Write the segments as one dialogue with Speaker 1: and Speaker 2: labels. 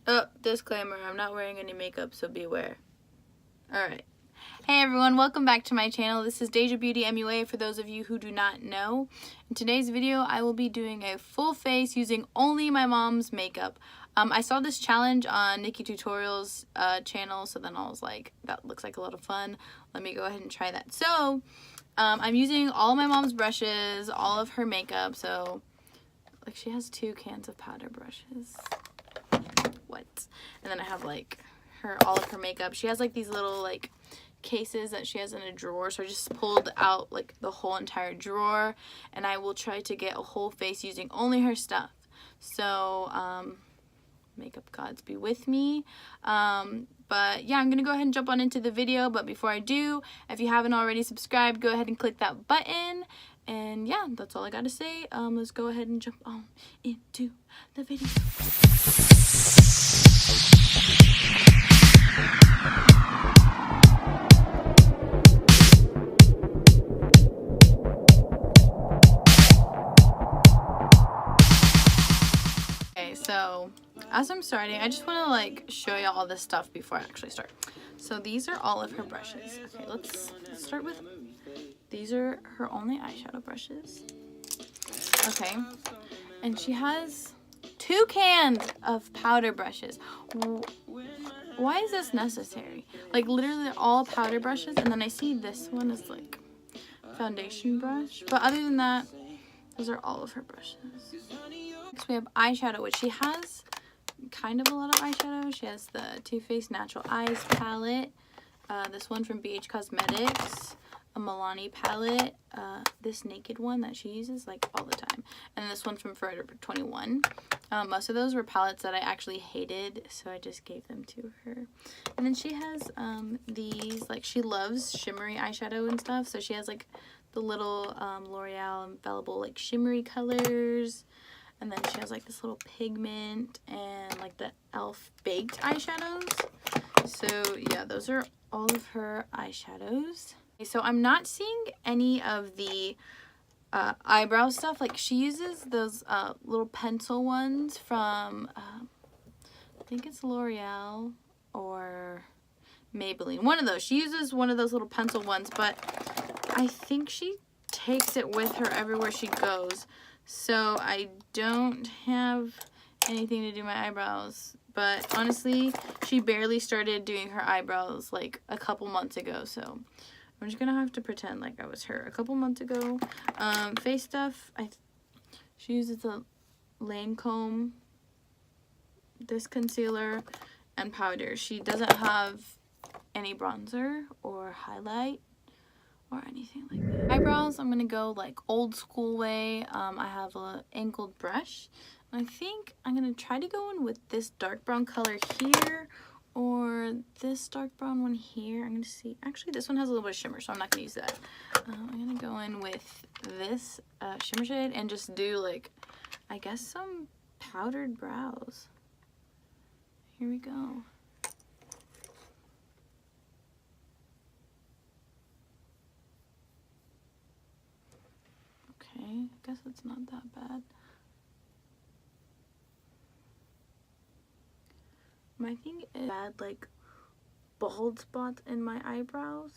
Speaker 1: Oh, disclaimer, I'm not wearing any makeup, so beware. Alright. Hey everyone, welcome back to my channel. This is Deja Beauty MUA for those of you who do not know. In today's video, I will be doing a full face using only my mom's makeup. I saw this challenge on Nikki Tutorials channel, so then I was like, that looks like a lot of fun. Let me go ahead and try that. So, I'm using all my mom's brushes, all of her makeup, so, like, she has 2 cans of powder brushes. What? And then I have, like, all of her makeup. She has, like, these little, like, cases that she has in a drawer, so I just pulled out, like, the whole entire drawer, and I will try to get a whole face using only her stuff. So, makeup gods be with me. But yeah, I'm gonna go ahead and jump on into the video, but before I do, if you haven't already subscribed, go ahead and click that button. And yeah, that's all I gotta say. Let's go ahead and jump on into the video. So as I'm starting, I just want to like show you all this stuff before I actually start. So these are all of her brushes. Okay, let's start with, these are her only eyeshadow brushes. Okay, and she has 2 cans of powder brushes. Why is this necessary? Like literally all powder brushes, and then I see this one is like foundation brush, but other than that, those are all of her brushes. Next we have eyeshadow, which she has kind of a lot of eyeshadow. She has the Too Faced Natural Eyes palette, this one from BH Cosmetics, a Milani palette, this Naked one that she uses like all the time, and this one from Forever 21. Most of those were palettes that I actually hated, so I just gave them to her. And then she has these, like, she loves shimmery eyeshadow and stuff, so she has like the little L'Oreal Infallible like shimmery colors. And then she has like this little pigment and like the e.l.f. baked eyeshadows. So yeah, those are all of her eyeshadows. Okay, so I'm not seeing any of the eyebrow stuff. Like she uses those little pencil ones from, I think it's L'Oreal or Maybelline. One of those. She uses one of those little pencil ones, but I think she takes it with her everywhere she goes. So I don't have anything to do my eyebrows, but honestly, she barely started doing her eyebrows like a couple months ago, so I'm just gonna have to pretend like I was her a couple months ago. Face stuff, she uses the Lancome, this concealer, and powder. She doesn't have any bronzer or highlight or anything like that. Eyebrows, I'm gonna go like old school way. I have a angled brush. I think I'm gonna try to go in with this dark brown color here or this dark brown one here. I'm gonna see. Actually, this one has a little bit of shimmer, so I'm not gonna use that. I'm gonna go in with this shimmer shade and just do like, I guess, some powdered brows. Here we go. I guess it's not that bad. My thing is bad, like, bald spots in my eyebrows.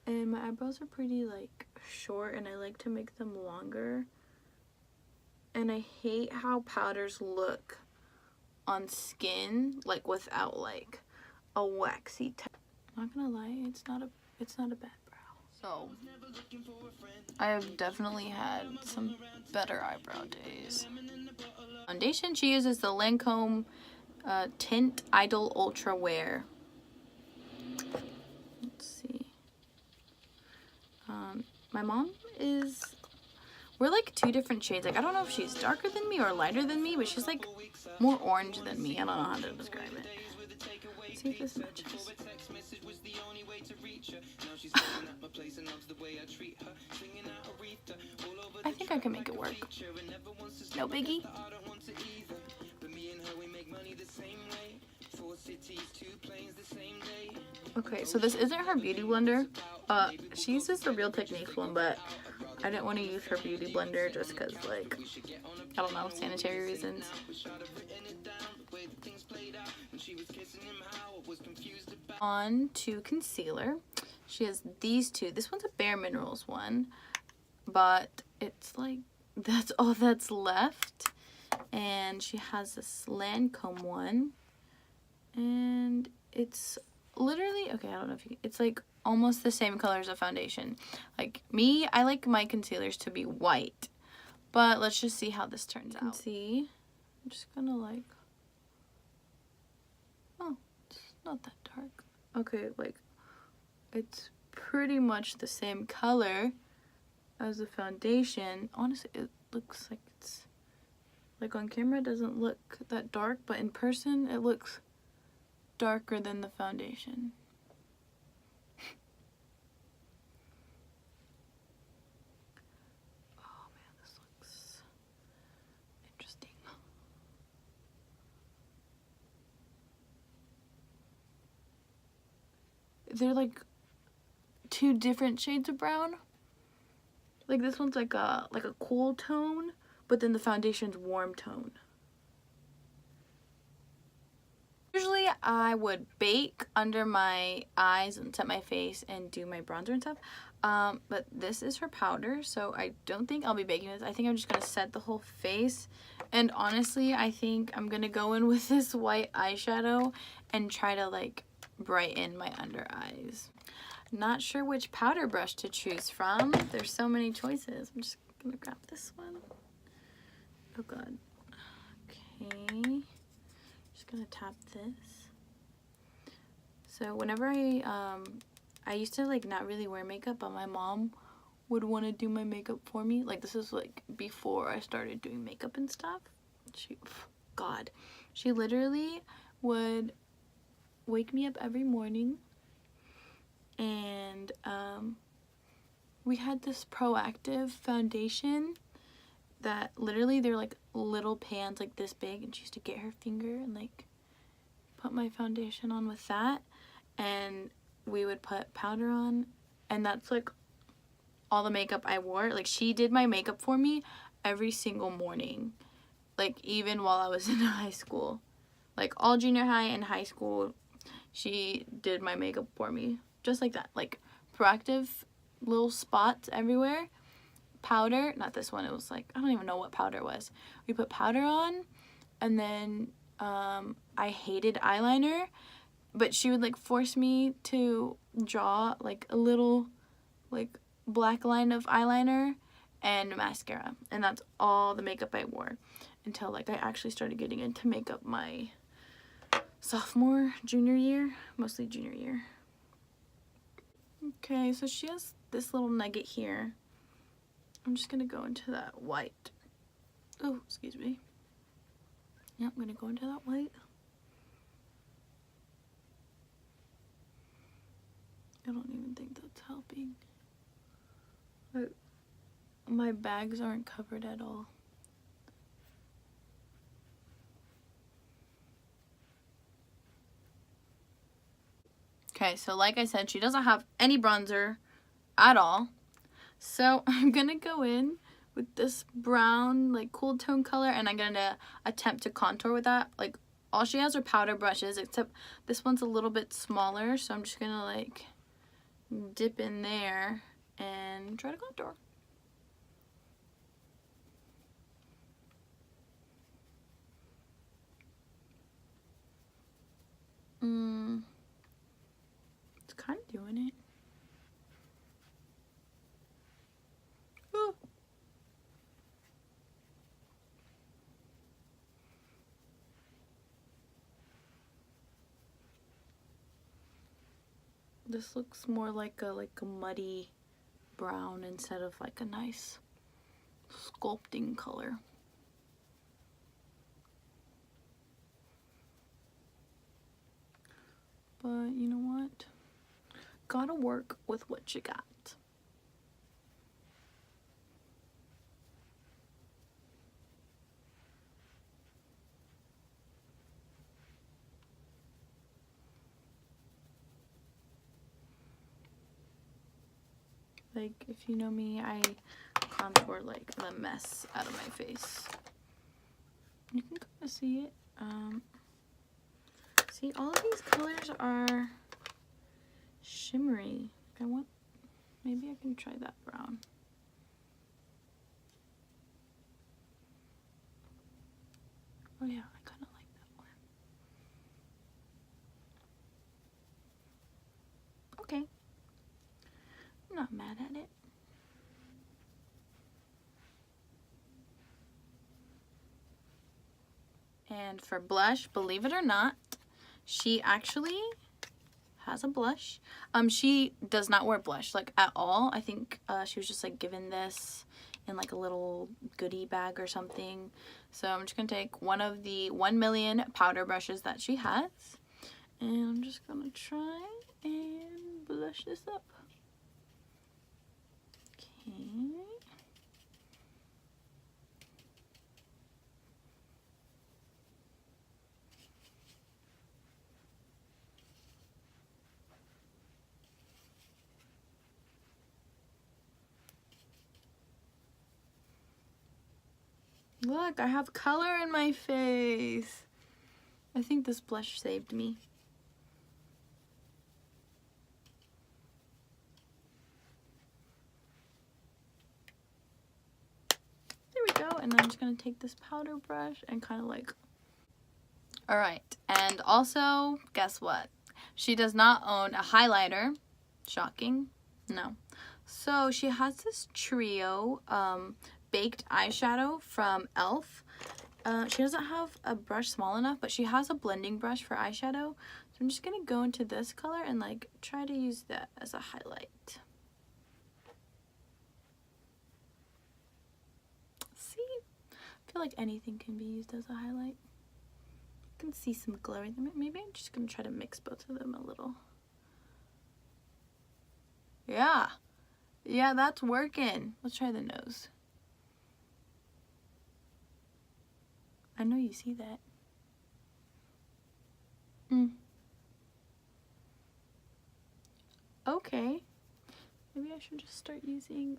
Speaker 1: And my eyebrows are pretty, like, short, and I like to make them longer. And I hate how powders look on skin, like, without, like, a waxy texture. I'm not gonna lie, it's not a bad. So, I have definitely had some better eyebrow days. Foundation, she uses the Lancome Tint Idol Ultra Wear. Let's see. My mom is, we're like 2 different shades. Like, I don't know if she's darker than me or lighter than me, but she's like more orange than me. I don't know how to describe it. Let's see if this matches. I think I can make it work. No biggie. Okay, so this isn't her beauty blender. She uses the Real Techniques one, but I didn't want to use her beauty blender just because, like, I don't know, sanitary reasons. On to concealer. She has these two. This one's a Bare Minerals one, but it's like that's all that's left. And she has this Lancome one, and it's literally, okay, I don't know if you, it's like almost the same color as a foundation. Like me, I like my concealers to be white, but let's just see how this turns out. See, I'm just gonna like, oh, it's not that dark. Okay, like it's pretty much the same color as the foundation. Honestly, it looks like it's, like on camera it doesn't look that dark, but in person it looks darker than the foundation. Oh man, this looks interesting. They're like two different shades of brown. Like this one's like a cool tone, but then the foundation's warm tone. Usually I would bake under my eyes and set my face and do my bronzer and stuff. But this is her powder, so I don't think I'll be baking this. I think I'm just gonna set the whole face. And honestly, I think I'm gonna go in with this white eyeshadow and try to like brighten my under eyes. Not sure which powder brush to choose from. There's so many choices. I'm just gonna grab this one. Oh god. Okay. Just gonna tap this. So whenever I used to like not really wear makeup, but my mom would want to do my makeup for me. Like this is like before I started doing makeup and stuff. She literally would wake me up every morning, and we had this Proactive foundation that literally they're like little pans like this big, and she used to get her finger and like put my foundation on with that, and we would put powder on, and that's like all the makeup I wore. Like she did my makeup for me every single morning, like even while I was in high school, like all junior high and high school, she did my makeup for me just like that. Like Proactive, little spots everywhere, powder, not this one, it was like, I don't even know what powder it was. We put powder on, and then I hated eyeliner, but she would like force me to draw like a little like black line of eyeliner and mascara, and that's all the makeup I wore until like I actually started getting into makeup my sophomore, junior year, mostly junior year. Okay, so she has this little nugget here. I'm just gonna go into that white. Oh, excuse me. Yeah, I'm gonna go into that white. I don't even think that's helping. My bags aren't covered at all. Okay, so like I said, she doesn't have any bronzer at all. So I'm gonna go in with this brown, like cool tone color, and I'm gonna attempt to contour with that. Like all she has are powder brushes, except this one's a little bit smaller, so I'm just gonna like dip in there and try to contour. It's kind of doing it. Ooh. This looks more like a muddy brown instead of like a nice sculpting color. But you know what? Gotta work with what you got. Like, if you know me, I contour like the mess out of my face. You can kind of see it. See, all of these colors are shimmery. Maybe I can try that brown. Oh yeah, I kind of like that one. Okay. I'm not mad at it. And for blush, believe it or not, she actually has a blush. She does not wear blush, like, at all. I think she was just, like, given this in, like, a little goodie bag or something. So I'm just gonna take one of the 1 million powder brushes that she has, and I'm just gonna try and blush this up. Okay. Look, I have color in my face. I think this blush saved me. There we go. And then I'm just going to take this powder brush and kind of like... Alright, and also, guess what? She does not own a highlighter. Shocking. No. So she has this trio baked eyeshadow from e.l.f. She doesn't have a brush small enough, but she has a blending brush for eyeshadow. So I'm just going to go into this color and like try to use that as a highlight. See? I feel like anything can be used as a highlight. I can see some glow in them. Maybe I'm just going to try to mix both of them a little. Yeah. Yeah, that's working. Let's try the nose. I know you see that. Okay. Maybe I should just start using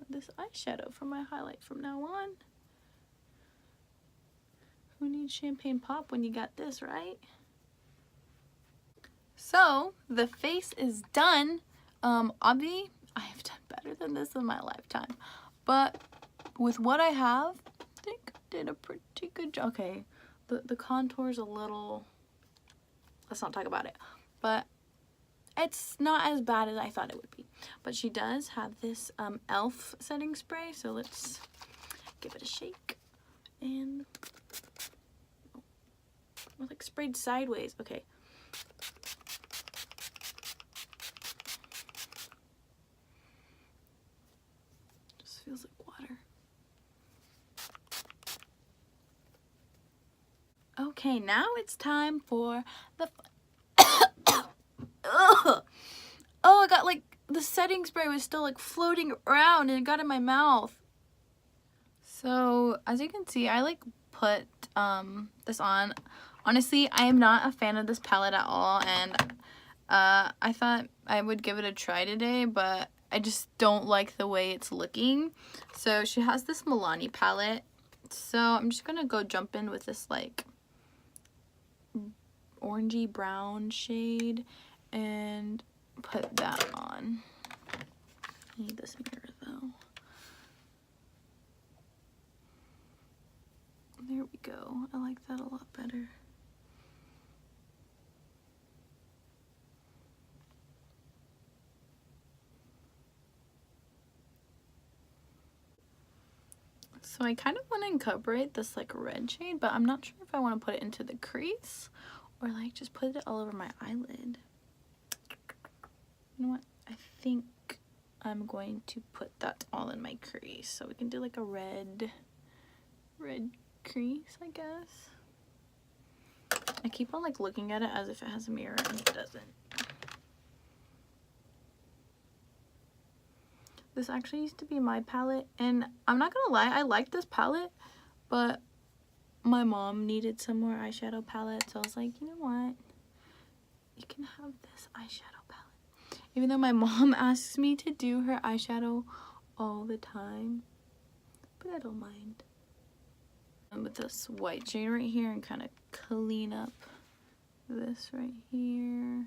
Speaker 1: this eyeshadow for my highlight from now on. Who needs champagne pop when you got this, right? So, the face is done. Obviously, I have done better than this in my lifetime. But with what I have, I think I did a pretty good job. Okay, the contour's a little... Let's not talk about it. But it's not as bad as I thought it would be. But she does have this e.l.f. setting spray. So let's give it a shake. And... We're like sprayed sideways. Okay. Just feels like water. Okay, now it's time for the... Ugh. Oh, I got like, the setting spray was still like floating around and it got in my mouth. So, as you can see, I like put this on. Honestly, I am not a fan of this palette at all, and I thought I would give it a try today, but I just don't like the way it's looking. So she has this Milani palette. So I'm just gonna go jump in with this like orangey brown shade and put that on. I need this mirror though. There we go. I like that a lot better. So I kind of want to incorporate this like red shade, but I'm not sure if I want to put it into the crease or like just put it all over my eyelid. You know what? I think I'm going to put that all in my crease. So we can do like a red crease, I guess. I keep on like looking at it as if it has a mirror and it doesn't. This actually used to be my palette, and I'm not gonna lie, I like this palette, but my mom needed some more eyeshadow palette, so I was like, you know what? You can have this eyeshadow palette. Even though my mom asks me to do her eyeshadow all the time, but I don't mind. And with this white shade right here and kind of clean up this right here.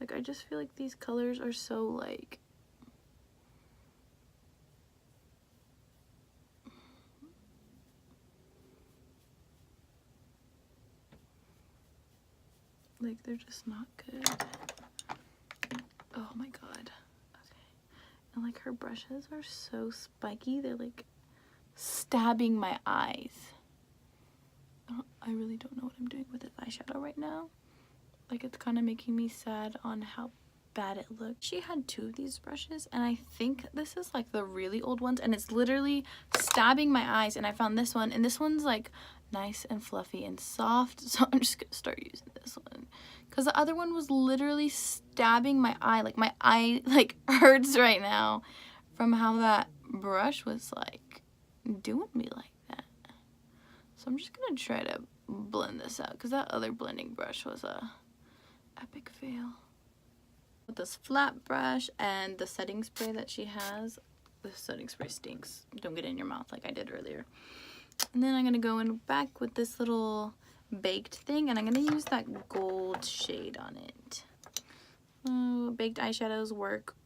Speaker 1: Like, I just feel like these colors are so, like, they're just not good. Oh my god. Okay. And like her brushes are so spiky. They're like stabbing my eyes. I really don't know what I'm doing with this eyeshadow right now. Like, it's kind of making me sad on how bad it looked. She had 2 of these brushes, and I think this is like the really old ones, and it's literally stabbing my eyes. And I found this one, and this one's like nice and fluffy and soft, so I'm just gonna start using this one because the other one was literally stabbing my eye. Like, my eye like hurts right now from how that brush was like doing me like that. So I'm just gonna try to blend this out because that other blending brush was a epic fail. With this flat brush and the setting spray that she has, the setting spray stinks. Don't get it in your mouth like I did earlier. And then I'm gonna go in back with this little baked thing, and I'm gonna use that gold shade on it. Baked eyeshadows work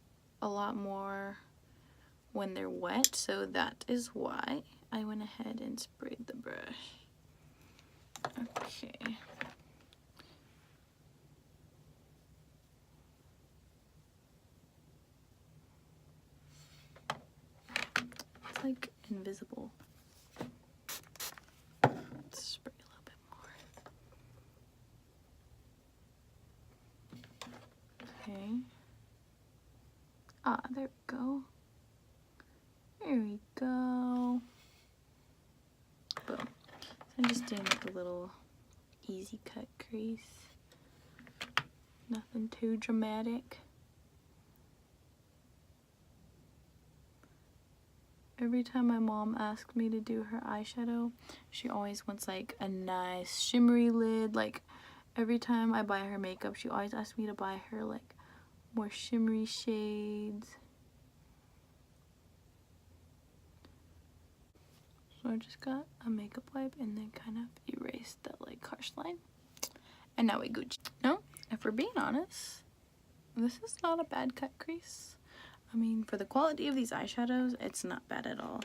Speaker 1: a lot more when they're wet, so that is why I went ahead and sprayed the brush. Okay. It's like invisible. Let's spray a little bit more. Okay. Ah, there we go. There we go. Boom. So I'm just doing like a little easy cut crease. Nothing too dramatic. Every time my mom asks me to do her eyeshadow, she always wants like a nice shimmery lid. Like, every time I buy her makeup, she always asks me to buy her like more shimmery shades. So I just got a makeup wipe and then kind of erased that like harsh line. And now we Gucci. No, if we're being honest, this is not a bad cut crease. I mean, for the quality of these eyeshadows, it's not bad at all.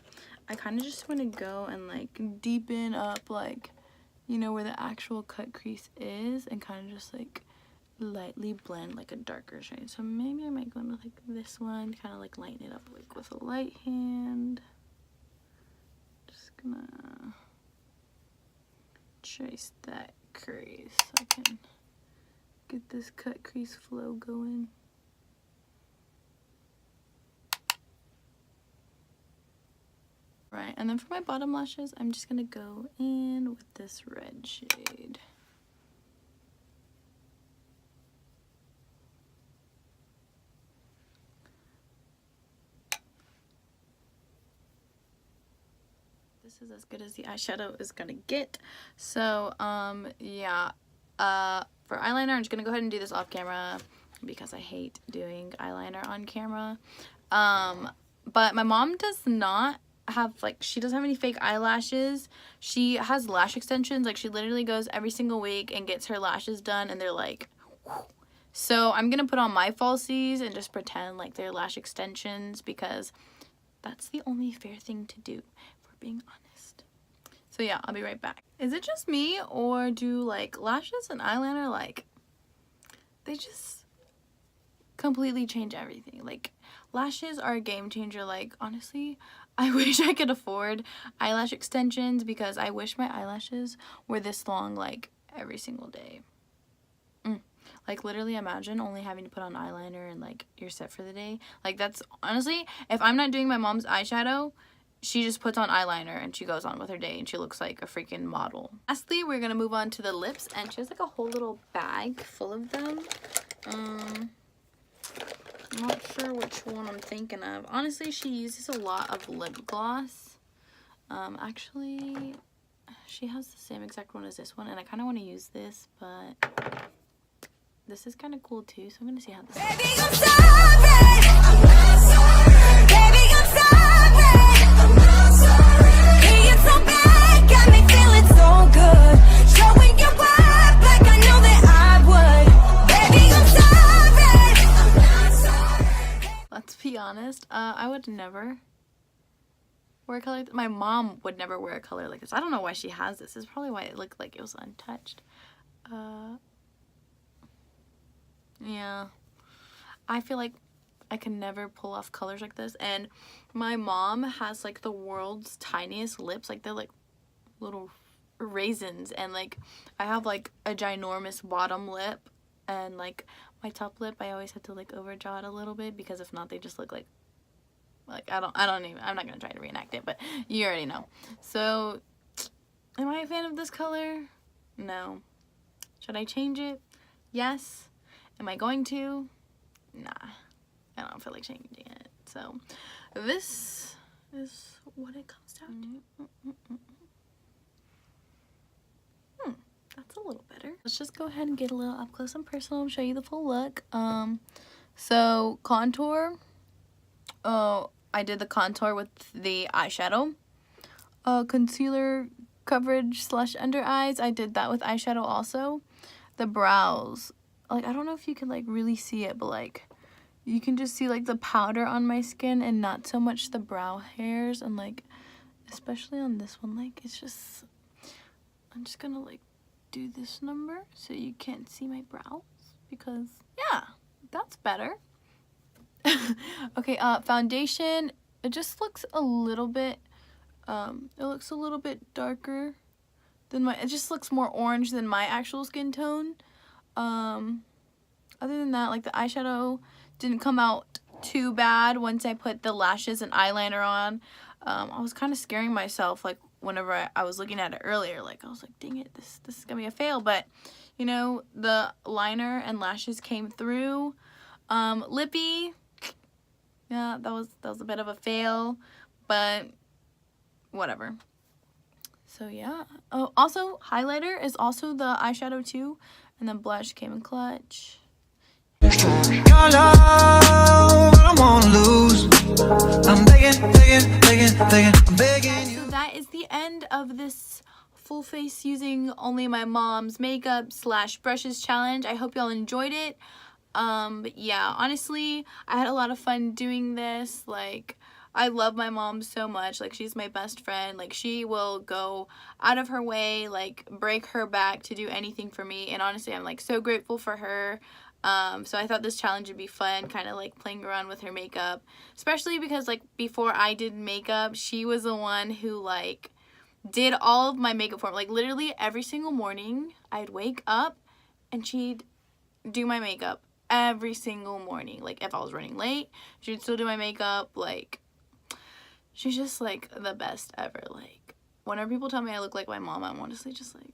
Speaker 1: I kind of just want to go and like deepen up, like, you know, where the actual cut crease is, and kind of just like lightly blend like a darker shade. So maybe I might go into like this one, kind of like lighten it up like with a light hand. Just gonna trace that crease so I can get this cut crease flow going. Right, and then for my bottom lashes, I'm just gonna go in with this red shade. This is as good as the eyeshadow is gonna get. So, yeah. For eyeliner, I'm just gonna go ahead and do this off camera because I hate doing eyeliner on camera. But my mom does not have, like, she doesn't have any fake eyelashes. She has lash extensions. Like, she literally goes every single week and gets her lashes done, and they're like, whew. So I'm gonna put on my falsies and just pretend like they're lash extensions because that's the only fair thing to do, if we're being honest. So yeah, I'll be right back. Is it just me, or do like lashes and eyeliner, like, they just completely change everything? Like, lashes are a game changer. Like, honestly, I wish I could afford eyelash extensions because I wish my eyelashes were this long, like, every single day. Like, literally imagine only having to put on eyeliner and, like, you're set for the day. Like, that's, honestly, if I'm not doing my mom's eyeshadow, she just puts on eyeliner and she goes on with her day and she looks like a freaking model. Lastly, we're gonna move on to the lips, and she has, like, a whole little bag full of them. I'm not sure which one I'm thinking of. Honestly, she uses a lot of lip gloss. Actually, she has the same exact one as this one, and I kind of want to use this, but this is kind of cool too, so I'm going to see how this
Speaker 2: Baby, I'm sorry. Baby, I'm sorry. Being so bad got me feeling so good. Showing your worth like I know that I would. Baby, I'm sorry.
Speaker 1: honest. I would never wear a color like this. My mom would never wear a color like this. I don't know why she has this. This is probably why it looked like it was untouched. Yeah. I feel like I can never pull off colors like this. And my mom has like the world's tiniest lips. Like they're like little raisins. And like I have like a ginormous bottom lip. And like my top lip, I always have to like overdraw it a little bit, because if not, they just look like I'm not gonna try to reenact it, but you already know. So am I a fan of this color? No. Should I change it? Yes. Am I going to? Nah. I don't feel like changing it. So this is what it comes down to. That's a little better. Let's just go ahead and get a little up close and personal and show you the full look. So contour. Oh, I did the contour with the eyeshadow. Concealer coverage / under eyes. I did that with eyeshadow also. The brows. Like, I don't know if you can like really see it, but like you can just see like the powder on my skin and not so much the brow hairs. And like, especially on this one, like it's just, I'm just gonna like do this number so you can't see my brows, because yeah, that's better. Okay, foundation, it just looks a little bit darker than it just looks more orange than my actual skin tone. Other than that, like the eyeshadow didn't come out too bad once I put the lashes and eyeliner on. I was kind of scaring myself, like whenever I was looking at it earlier, like I was like, dang it, this is gonna be a fail. But you know, the liner and lashes came through. Lippy, yeah, that was a bit of a fail, but whatever. So yeah. Oh, also highlighter is also the eyeshadow too, and then blush came in clutch.
Speaker 3: Your love, I won't lose. I'm begging you.
Speaker 1: So that is the end of this full face using only my mom's makeup / brushes challenge. I hope y'all enjoyed it. But yeah, honestly, I had a lot of fun doing this. Like, I love my mom so much. Like, she's my best friend. Like, she will go out of her way, like, break her back to do anything for me. And honestly, I'm like so grateful for her. So I thought this challenge would be fun, kind of like playing around with her makeup, especially because like before I did makeup, she was the one who like did all of my makeup for me. Like literally every single morning I'd wake up and she'd do my makeup every single morning. Like if I was running late, she'd still do my makeup. Like she's just like the best ever. Like whenever people tell me I look like my mom, I'm honestly just like,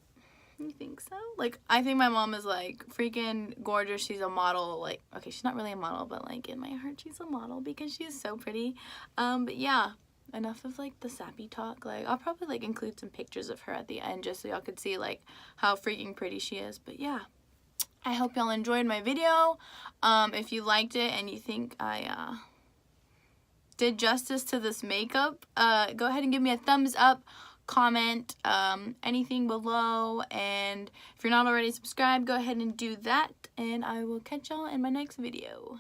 Speaker 1: you think so? Like, I think my mom is like freaking gorgeous. She's a model. Like, okay, she's not really a model, but like in my heart she's a model because she's so pretty. But yeah, enough of like the sappy talk. Like, I'll probably like include some pictures of her at the end just so y'all could see like how freaking pretty she is. But yeah, I hope y'all enjoyed my video. If you liked it and you think I did justice to this makeup, go ahead and give me a thumbs up, comment, anything below, and if you're not already subscribed, go ahead and do that, and I will catch y'all in my next video.